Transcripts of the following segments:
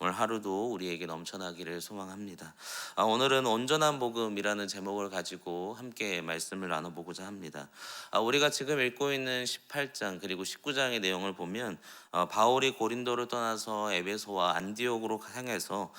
오늘 하루도 우리에게 넘쳐나기를 소망합니다. 오늘은 온전한 복음이라는 제목을 가지고 함께 말씀을 나눠보고자 합니다. 우리가 지금 읽고 있는 18장 그리고 19장의 내용을 보면 바울이 고린도를 떠나서 에베소와 안디옥으로 향해서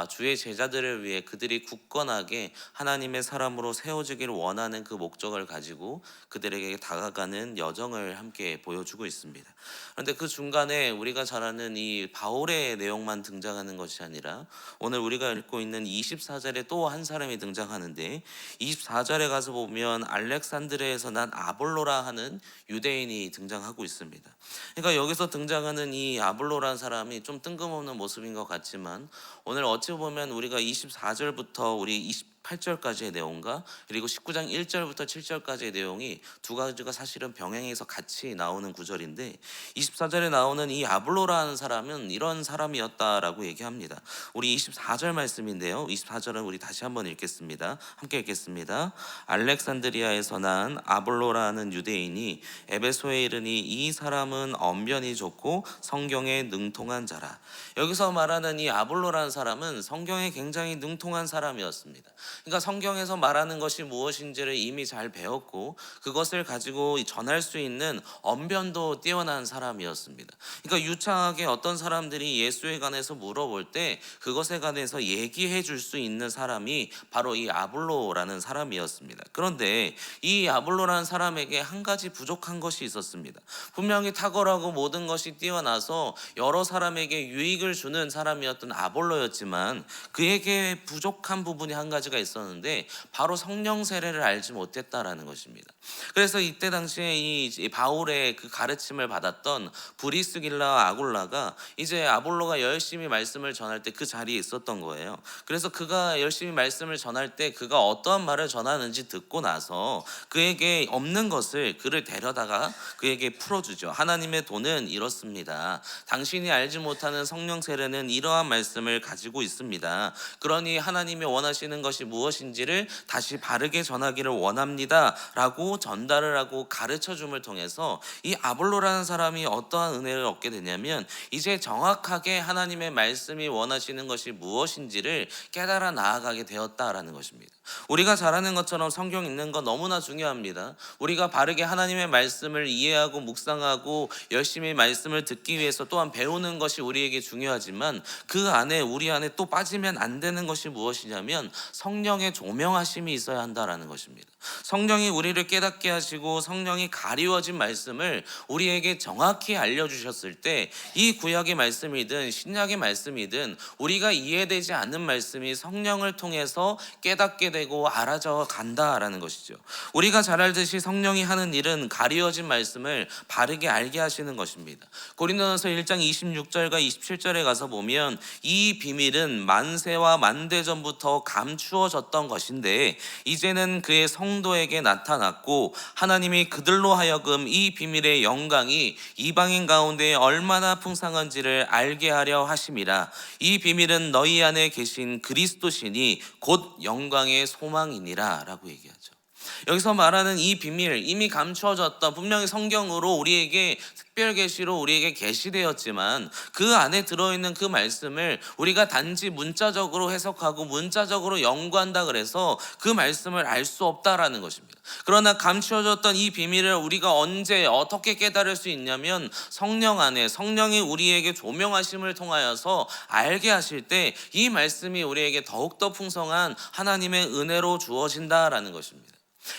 주의 제자들을 위해 그들이 굳건하게 하나님의 사람으로 세워지기를 원하는 그 목적을 가지고 그들에게 다가가는 여정을 함께 보여주고 있습니다. 그런데 그 중간에 우리가 잘 아는 이 바울의 내용만 등장하는 것이 아니라 오늘 우리가 읽고 있는 24절에 또 한 사람이 등장하는데, 24절에 가서 보면 알렉산드리아에서 난 아볼로라 하는 유대인이 등장하고 있습니다. 그러니까 여기서 등장하는 이 아볼로라는 사람이 좀 뜬금없는 모습인 것 같지만, 오늘 어찌 보면 우리가 24절부터 우리 28절까지의 내용과 그리고 19장 1절부터 7절까지의 내용이 두 가지가 사실은 병행해서 같이 나오는 구절인데, 24절에 나오는 이 아볼로라는 사람은 이런 사람이었다라고 얘기합니다. 우리 24절 말씀인데요, 24절은 우리 다시 한번 읽겠습니다. 함께 읽겠습니다. 알렉산드리아에서 난 아볼로라는 유대인이 에베소에 이르니 이 사람은 언변이 좋고 성경에 능통한 자라. 여기서 말하는 이 아볼로라는 사람은 성경에 굉장히 능통한 사람이었습니다. 그러니까 성경에서 말하는 것이 무엇인지를 이미 잘 배웠고 그것을 가지고 전할 수 있는 언변도 뛰어난 사람이었습니다. 그러니까 유창하게 어떤 사람들이 예수에 관해서 물어볼 때 그것에 관해서 얘기해 줄 수 있는 사람이 바로 이 아볼로라는 사람이었습니다. 그런데 이 아볼로라는 사람에게 한 가지 부족한 것이 있었습니다. 분명히 탁월하고 모든 것이 뛰어나서 여러 사람에게 유익을 주는 사람이었던 아볼로였지만 그에게 부족한 부분이 한 가지가 있었는데, 바로 성령 세례를 알지 못했다라는 것입니다. 그래서 이때 당시에 이 바울의 그 가르침을 받았던 브리스길라 아굴라가 이제 아볼로가 열심히 말씀을 전할 때 그 자리에 있었던 거예요. 그래서 그가 열심히 말씀을 전할 때 그가 어떠한 말을 전하는지 듣고 나서 그에게 없는 것을 그를 데려다가 그에게 풀어주죠. 하나님의 도는 이렇습니다. 당신이 알지 못하는 성령 세례는 이러한 말씀을 가지고 있습니다. 그러니 하나님이 원하시는 것이 무엇인지를 다시 바르게 전하기를 원합니다 라고 전달을 하고 가르쳐 줌을 통해서 이 아볼로라는 사람이 어떠한 은혜를 얻게 되냐면, 이제 정확하게 하나님의 말씀이 원하시는 것이 무엇인지를 깨달아 나아가게 되었다라는 것입니다. 우리가 잘 아는 것처럼 성경 읽는 거 너무나 중요합니다. 우리가 바르게 하나님의 말씀을 이해하고 묵상하고 열심히 말씀을 듣기 위해서 또한 배우는 것이 우리에게 중요하지만, 그 안에 우리 안에 또 빠지면 안 되는 것이 무엇이냐면 성령의 조명하심이 있어야 한다라는 것입니다. 성령이 우리를 깨닫게 하시고 성령이 가리워진 말씀을 우리에게 정확히 알려주셨을 때, 이 구약의 말씀이든 신약의 말씀이든 우리가 이해되지 않는 말씀이 성령을 통해서 깨닫게 되고 알아져 간다라는 것이죠. 우리가 잘 알듯이 성령이 하는 일은 가리워진 말씀을 바르게 알게 하시는 것입니다. 고린도전서 1장 26절과 27절에 가서 보면 이 비밀은 만세와 만대전부터 감추어졌던 것인데 이제는 그의 성도에게 나타났고, 하나님이 그들로 하여금 이 비밀의 영광이 이방인 가운데 얼마나 풍성한지를 알게 하려 하심이라. 이 비밀은 너희 안에 계신 그리스도시니 곧 영광의 소망이니라 라고 얘기하죠. 여기서 말하는 이 비밀, 이미 감추어졌던, 분명히 성경으로 우리에게 특별 계시로 우리에게 계시되었지만 그 안에 들어있는 그 말씀을 우리가 단지 문자적으로 해석하고 문자적으로 연구한다 그래서 그 말씀을 알 수 없다라는 것입니다. 그러나 감추어졌던 이 비밀을 우리가 언제 어떻게 깨달을 수 있냐면, 성령 안에 성령이 우리에게 조명하심을 통하여서 알게 하실 때 이 말씀이 우리에게 더욱더 풍성한 하나님의 은혜로 주어진다라는 것입니다.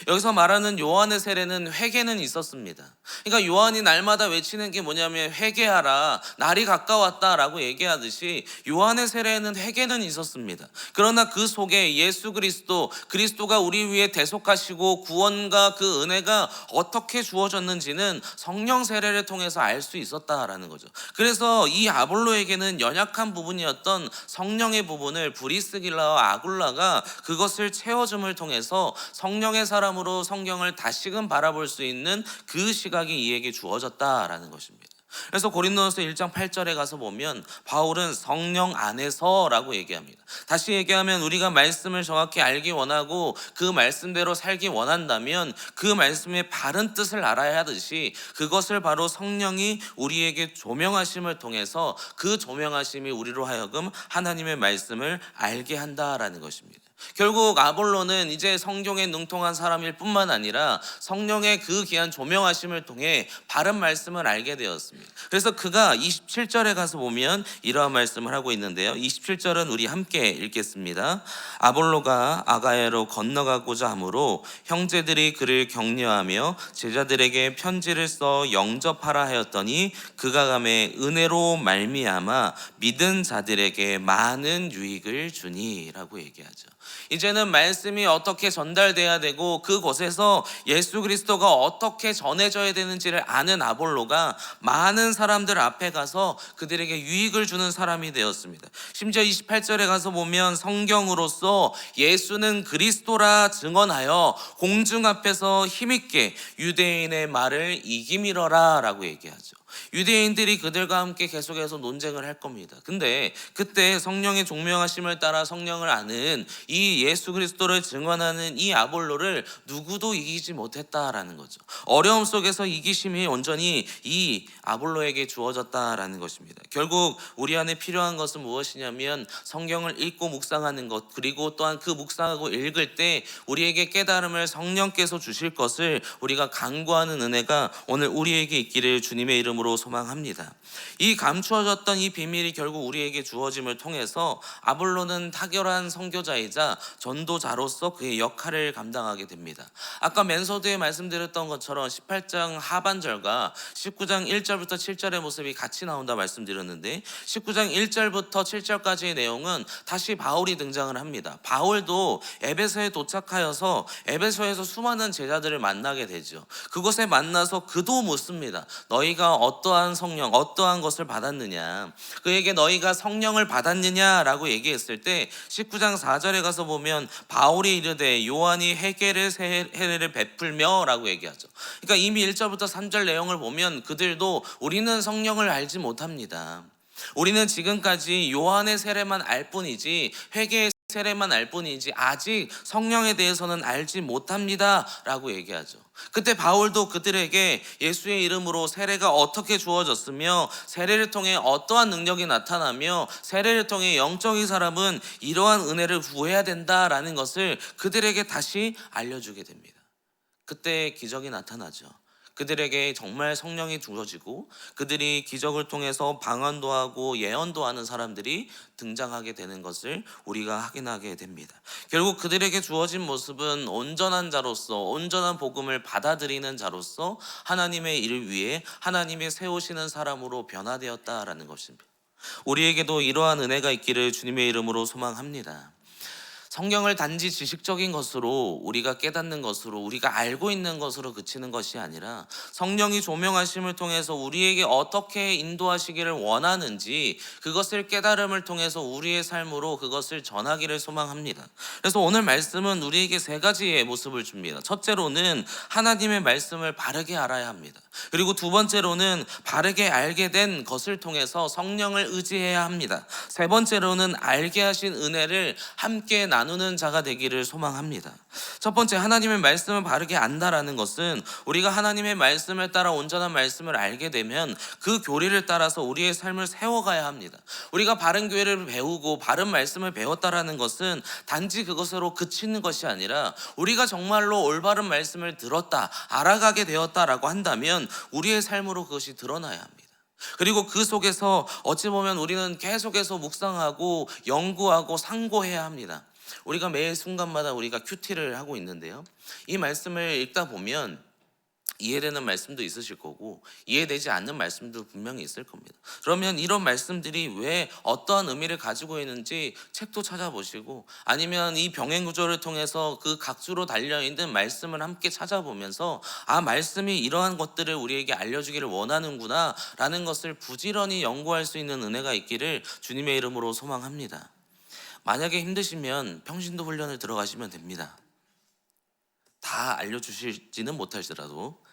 여기서 말하는 요한의 세례는 회개는 있었습니다. 그러니까 요한이 날마다 외치는 게 뭐냐면 회개하라, 날이 가까웠다라고 얘기하듯이 요한의 세례에는 회개는 있었습니다. 그러나 그 속에 예수 그리스도가 우리 위해 대속하시고 구원과 그 은혜가 어떻게 주어졌는지는 성령 세례를 통해서 알 수 있었다라는 거죠. 그래서 이 아볼로에게는 연약한 부분이었던 성령의 부분을 브리스길라와 아굴라가 그것을 채워줌을 통해서 성령의 사람으로 성경을 다시금 바라볼 수 있는 그 시각이 이에게 주어졌다라는 것입니다. 그래서 고린도전서 1장 8절에 가서 보면 바울은 성령 안에서라고 얘기합니다. 다시 얘기하면 우리가 말씀을 정확히 알기 원하고 그 말씀대로 살기 원한다면 그 말씀의 바른 뜻을 알아야 하듯이 그것을 바로 성령이 우리에게 조명하심을 통해서 그 조명하심이 우리로 하여금 하나님의 말씀을 알게 한다라는 것입니다. 결국 아볼로는 이제 성경에 능통한 사람일 뿐만 아니라 성령의 그 귀한 조명하심을 통해 바른 말씀을 알게 되었습니다. 그래서 그가 27절에 가서 보면 이러한 말씀을 하고 있는데요. 27절은 우리 함께 읽겠습니다. 아볼로가 아가야로 건너가고자 하므로 형제들이 그를 격려하며 제자들에게 편지를 써 영접하라 하였더니 그가 가매 은혜로 말미암아 믿은 자들에게 많은 유익을 주니라고 얘기하죠. 이제는 말씀이 어떻게 전달돼야 되고 그곳에서 예수 그리스도가 어떻게 전해져야 되는지를 아는 아볼로가 많은 사람들 앞에 가서 그들에게 유익을 주는 사람이 되었습니다. 심지어 28절에 가서 보면 성경으로서 예수는 그리스도라 증언하여 공중 앞에서 힘있게 유대인의 말을 이기밀어라 라고 얘기하죠. 유대인들이 그들과 함께 계속해서 논쟁을 할 겁니다. 근데 그때 성령의 종명하심을 따라 성령을 아는 이 예수 그리스도를 증언하는 이 아볼로를 누구도 이기지 못했다라는 거죠. 어려움 속에서 이기심이 온전히 이 아볼로에게 주어졌다라는 것입니다. 결국 우리 안에 필요한 것은 무엇이냐면 성경을 읽고 묵상하는 것, 그리고 또한 그 묵상하고 읽을 때 우리에게 깨달음을 성령께서 주실 것을 우리가 간구하는 은혜가 오늘 우리에게 있기를 주님의 이름으로 소망합니다. 이 감추어졌던 이 비밀이 결국 우리에게 주어짐을 통해서 아볼로는 탁월한 선교자이자 전도자로서 그의 역할을 감당하게 됩니다. 아까 맨서두에 말씀드렸던 것처럼 18장 하반절과 19장 1절부터 7절의 모습이 같이 나온다 말씀드렸는데 19장 1절부터 7절까지의 내용은 다시 바울이 등장을 합니다. 바울도 에베소에 도착하여서 에베소에서 수많은 제자들을 만나게 되죠. 그곳에 만나서 그도 묻습니다. 너희가 어떠한 성령, 어떠한 것을 받았느냐? 그에게 너희가 성령을 받았느냐라고 얘기했을 때 19장 4절에 가서 보면 바울이 이르되 요한이 회개를 세례를 베풀며라고 얘기하죠. 그러니까 이미 1절부터 3절 내용을 보면 그들도 우리는 성령을 알지 못합니다. 우리는 지금까지 요한의 세례만 알 뿐이지 회개의 세례만 알 뿐이지 아직 성령에 대해서는 알지 못합니다 라고 얘기하죠. 그때 바울도 그들에게 예수의 이름으로 세례가 어떻게 주어졌으며 세례를 통해 어떠한 능력이 나타나며 세례를 통해 영적인 사람은 이러한 은혜를 구해야 된다라는 것을 그들에게 다시 알려주게 됩니다. 그때 기적이 나타나죠. 그들에게 정말 성령이 주어지고 그들이 기적을 통해서 방언도 하고 예언도 하는 사람들이 등장하게 되는 것을 우리가 확인하게 됩니다. 결국 그들에게 주어진 모습은 온전한 자로서 온전한 복음을 받아들이는 자로서 하나님의 일을 위해 하나님이 세우시는 사람으로 변화되었다라는 것입니다. 우리에게도 이러한 은혜가 있기를 주님의 이름으로 소망합니다. 성경을 단지 지식적인 것으로 우리가 깨닫는 것으로 우리가 알고 있는 것으로 그치는 것이 아니라 성령이 조명하심을 통해서 우리에게 어떻게 인도하시기를 원하는지 그것을 깨달음을 통해서 우리의 삶으로 그것을 전하기를 소망합니다. 그래서 오늘 말씀은 우리에게 세 가지의 모습을 줍니다. 첫째로는 하나님의 말씀을 바르게 알아야 합니다. 그리고 두 번째로는 바르게 알게 된 것을 통해서 성령을 의지해야 합니다. 세 번째로는 알게 하신 은혜를 함께 나누는 자가 되기를 소망합니다. 첫 번째, 하나님의 말씀을 바르게 안다라는 것은 우리가 하나님의 말씀을 따라 온전한 말씀을 알게 되면 그 교리를 따라서 우리의 삶을 세워가야 합니다. 우리가 바른 교회를 배우고 바른 말씀을 배웠다라는 것은 단지 그것으로 그치는 것이 아니라 우리가 정말로 올바른 말씀을 들었다, 알아가게 되었다라고 한다면 우리의 삶으로 그것이 드러나야 합니다. 그리고 그 속에서 어찌 보면 우리는 계속해서 묵상하고 연구하고 상고해야 합니다. 우리가 매 순간마다 우리가 큐티를 하고 있는데요. 이 말씀을 읽다 보면 이해되는 말씀도 있으실 거고 이해되지 않는 말씀도 분명히 있을 겁니다. 그러면 이런 말씀들이 왜 어떠한 의미를 가지고 있는지 책도 찾아보시고 아니면 이 병행 구조를 통해서 그 각주로 달려있는 말씀을 함께 찾아보면서 아, 말씀이 이러한 것들을 우리에게 알려주기를 원하는구나 라는 것을 부지런히 연구할 수 있는 은혜가 있기를 주님의 이름으로 소망합니다. 만약에 힘드시면 평신도 훈련을 들어가시면 됩니다. 다 알려주실지는 못할지라도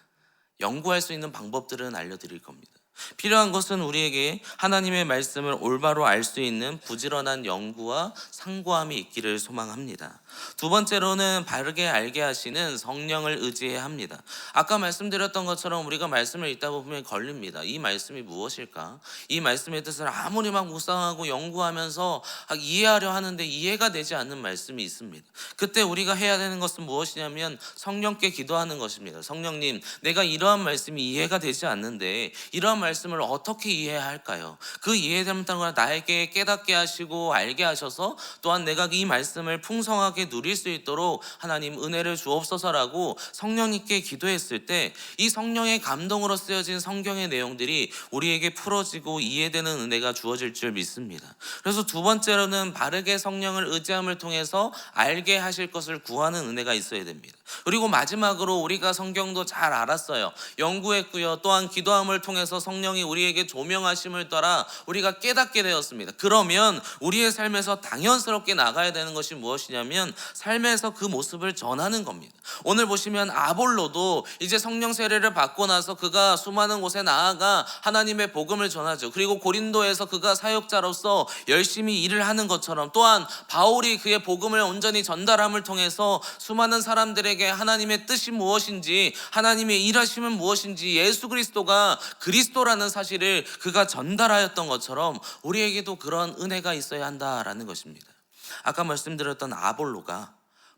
연구할 수 있는 방법들은 알려드릴 겁니다. 필요한 것은 우리에게 하나님의 말씀을 올바로 알 수 있는 부지런한 연구와 상고함이 있기를 소망합니다. 두 번째로는 바르게 알게 하시는 성령을 의지해야 합니다. 아까 말씀드렸던 것처럼 우리가 말씀을 읽다 보면 걸립니다. 이 말씀이 무엇일까? 이 말씀의 뜻을 아무리 막 묵상하고 연구하면서 이해하려 하는데 이해가 되지 않는 말씀이 있습니다. 그때 우리가 해야 되는 것은 무엇이냐면 성령께 기도하는 것입니다. 성령님, 내가 이러한 말씀이 이해가 되지 않는데 이러한 말씀을 어떻게 이해해야 할까요? 그 이해됨을 나에게 깨닫게 하시고 알게 하셔서 또한 내가 이 말씀을 풍성하게 누릴 수 있도록 하나님 은혜를 주옵소서라고 성령님께 기도했을 때 이 성령의 감동으로 쓰여진 성경의 내용들이 우리에게 풀어지고 이해되는 은혜가 주어질 줄 믿습니다. 그래서 두 번째로는 바르게 성령을 의지함을 통해서 알게 하실 것을 구하는 은혜가 있어야 됩니다. 그리고 마지막으로 우리가 성경도 잘 알았어요. 연구했고요. 또한 기도함을 통해서 성령이 우리에게 조명하심을 따라 우리가 깨닫게 되었습니다. 그러면 우리의 삶에서 당연스럽게 나가야 되는 것이 무엇이냐면 삶에서 그 모습을 전하는 겁니다. 오늘 보시면 아볼로도 이제 성령 세례를 받고 나서 그가 수많은 곳에 나아가 하나님의 복음을 전하죠. 그리고 고린도에서 그가 사역자로서 열심히 일을 하는 것처럼 또한 바울이 그의 복음을 온전히 전달함을 통해서 수많은 사람들에게 하나님의 뜻이 무엇인지 하나님의 일하심은 무엇인지 예수 그리스도가 그리스도라는 사실을 그가 전달하였던 것처럼 우리에게도 그런 은혜가 있어야 한다라는 것입니다. 아까 말씀드렸던 아볼로가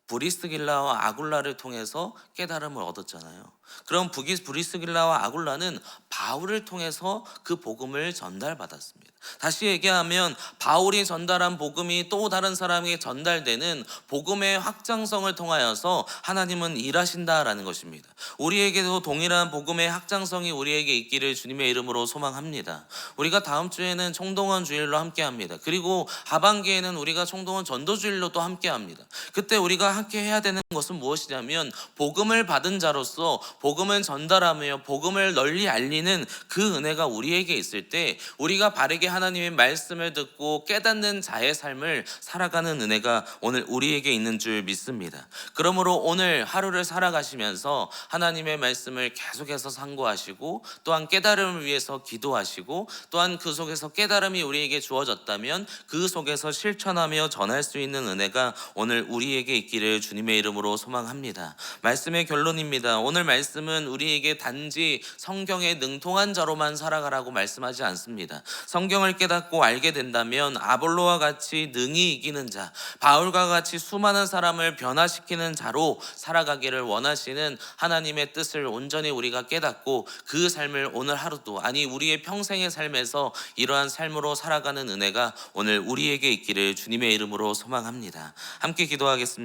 브리스길라와 아굴라를 통해서 깨달음을 얻었잖아요. 그럼 브리스길라와 아굴라는 바울을 통해서 그 복음을 전달받았습니다. 다시 얘기하면 바울이 전달한 복음이 또 다른 사람에게 전달되는 복음의 확장성을 통하여서 하나님은 일하신다라는 것입니다. 우리에게도 동일한 복음의 확장성이 우리에게 있기를 주님의 이름으로 소망합니다. 우리가 다음 주에는 총동원 주일로 함께합니다. 그리고 하반기에는 우리가 총동원 전도주일로 또 함께합니다. 그때 우리가 함께 해야 되는 것은 무엇이냐면 복음을 받은 자로서 복음을 전달하며 복음을 널리 알리는 그 은혜가 우리에게 있을 때 우리가 바르게 하나님의 말씀을 듣고 깨닫는 자의 삶을 살아가는 은혜가 오늘 우리에게 있는 줄 믿습니다. 그러므로 오늘 하루를 살아가시면서 하나님의 말씀을 계속해서 상고하시고 또한 깨달음을 위해서 기도하시고 또한 그 속에서 깨달음이 우리에게 주어졌다면 그 속에서 실천하며 전할 수 있는 은혜가 오늘 우리에게 있기를 주님의 이름으로 소망합니다. 말씀의 결론입니다. 오늘 말씀은 우리에게 단지 성경에 능통한 자로만 살아가라고 말씀하지 않습니다. 성경을 깨닫고 알게 된다면 아볼로와 같이 능히 이기는 자, 바울과 같이 수많은 사람을 변화시키는 자로 살아가기를 원하시는 하나님의 뜻을 온전히 우리가 깨닫고 그 삶을 오늘 하루도 아니 우리의 평생의 삶에서 이러한 삶으로 살아가는 은혜가 오늘 우리에게 있기를 주님의 이름으로 소망합니다. 함께 기도하겠습니다.